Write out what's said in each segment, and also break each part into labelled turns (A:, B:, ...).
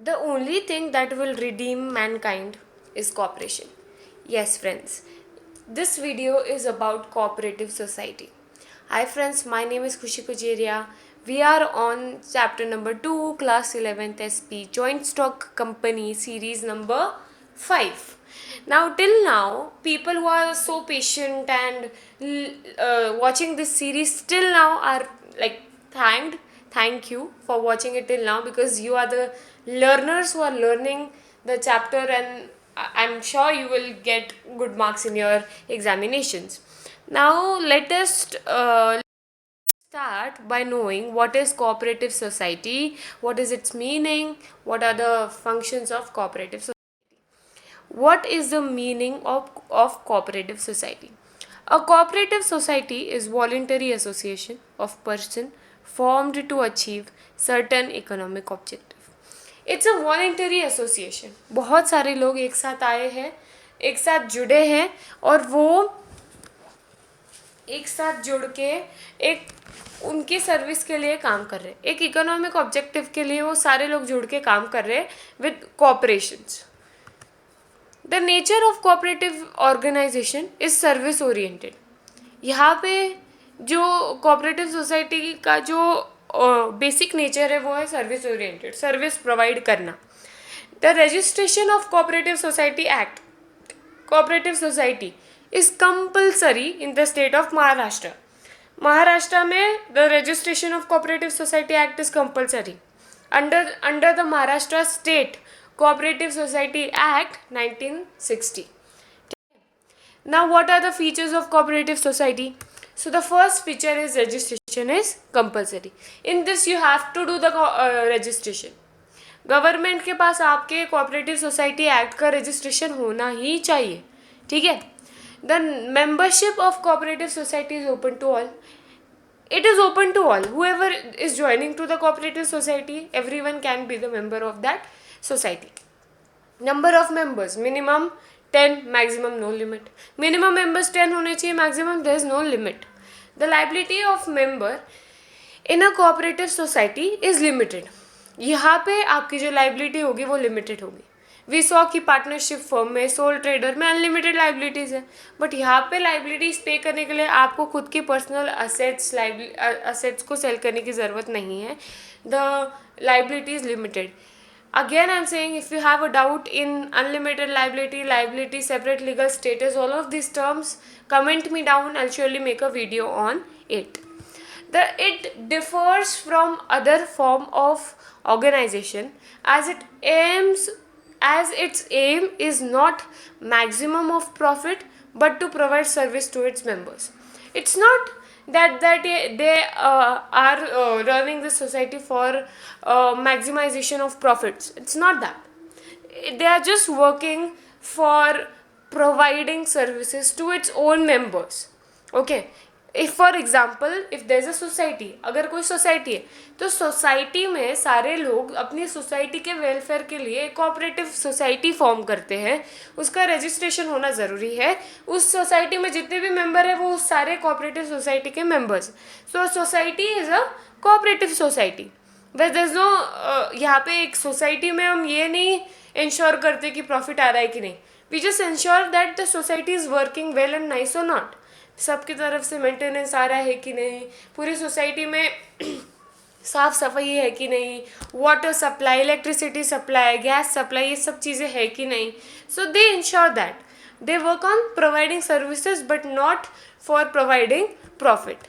A: The only thing that will redeem mankind is cooperation. Yes, friends, this video is about cooperative society. Hi, friends, my name is Khushi Kujeria. We are on chapter number 2, class 11th SP, Joint Stock Company, series number 5. Now, till now, people who are so patient and watching this series till now are like thank you for watching it till now, because you are the learners who are learning the chapter, and I'm sure you will get good marks in your examinations. Now let us start by knowing what is cooperative society, what is its meaning, what are the functions of cooperative society. What is the meaning of cooperative society? A cooperative society is voluntary association of person formed to achieve certain economic objective. It's a voluntary association. बहुत सारे लोग एक साथ आए हैं, एक साथ जुड़े हैं, और वो एक साथ जुड़ के एक उनकी सर्विस के लिए काम कर रहे हैं. एक इकोनॉमिक ऑब्जेक्टिव के लिए वो सारे लोग जुड़ के काम कर रहे हैं with cooperations. The nature of cooperative organisation is service oriented. यहाँ पे जो कोऑपरेटिव सोसाइटी का जो बेसिक नेचर है वो है सर्विस ओरिएंटेड, सर्विस प्रोवाइड करना. The registration of cooperative society act, cooperative society is compulsory in the state of Maharashtra. Maharashtra में the registration of cooperative society act is compulsory under the Maharashtra state Cooperative Society Act 1960. Now, what are the features of cooperative society? So, the first feature is registration is compulsory. In this, you have to do the registration. Government के पास आपके cooperative society act का registration होना ही चाहिए. ठीक है. The membership of cooperative society is open to all. It is open to all. Whoever is joining to the cooperative society, everyone can be the member of that society. Number of members, minimum 10, maximum no limit. Minimum members 10 होने चाहिए, maximum there is no limit. The liability of member in a cooperative society is limited. यहाँ पे आपकी जो liability होगी वो limited होगी. We saw कि पार्टनरशिप फर्म में, सोल ट्रेडर में अनलिमिटेड लाइबिलिटीज़ है, बट यहाँ पे लाइबिलिटीज़ पे करने के लिए आपको खुद की पर्सनल असेट्स को सेल करने की ज़रूरत नहीं है. The liability is limited. Again, I'm saying, if you have a doubt in unlimited liability, separate legal status, all of these terms, comment me down. I'll surely make a video on it. It differs from other form of organization as its aim is not maximum of profit but to provide service to its members. It's not that they are running the society for maximization of profits. It's not that. They are just working for providing services to its own members. Okay. If for example if there is a society, अगर कोई society है तो society में सारे लोग अपनी society के welfare के लिए एक कोऑपरेटिव सोसाइटी फॉर्म करते हैं. उसका रजिस्ट्रेशन होना ज़रूरी है. उस सोसाइटी में जितने भी मेंबर हैं वो उस सारे कोऑपरेटिव सोसाइटी के members. So society is a cooperative society. Where there is no, यहाँ पे एक सोसाइटी में हम ये नहीं इंश्योर करते कि प्रॉफिट आ रहा है कि नहीं. We just ensure that the society is working well and nice और नॉट. सबकी तरफ से मेंटेनेंस आ रहा है कि नहीं, पूरी सोसाइटी में साफ़ सफाई है कि नहीं, water supply, electricity supply, gas supply, ये सब चीज़ें है कि नहीं. So they ensure that they work on providing services but not for providing profit.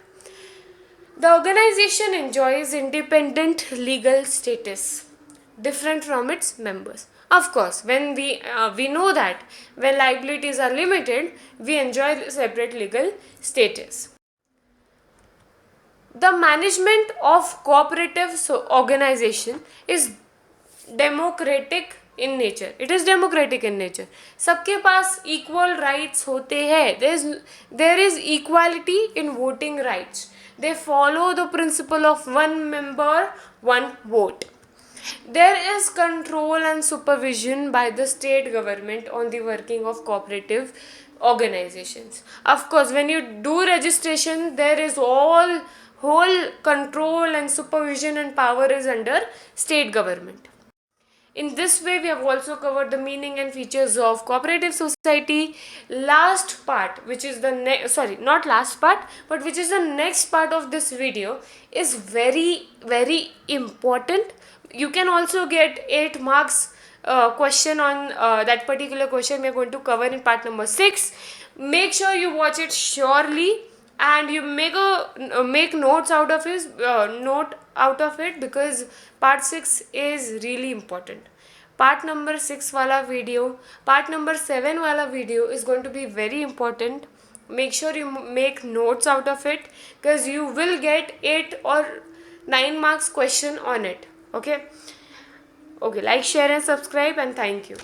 A: The organisation enjoys independent legal status different from its members. Of course, when we know that when liabilities are limited, we enjoy separate legal status. The management of cooperative organization is democratic in nature. It is democratic in nature. सबके पास equal rights होते हैं. There is equality in voting rights. They follow the principle of one member, one vote. There is control and supervision by the state government on the working of cooperative organizations. Of course, when you do registration, there is whole control and supervision and power is under state government. In this way, we have also covered the meaning and features of cooperative society. Last part, which is the not last part, but which is the next part of this video, is very very important. You can also get 8 marks question on that particular question we are going to cover in part number 6. Make sure you watch it surely, and you make notes out of it, because part 6 is really important. Part number 6 wala video, part number 7 wala video is going to be very important. Make sure you make notes out of it, because you will get 8 or 9 marks question on it. Okay, like, share and subscribe, and thank you.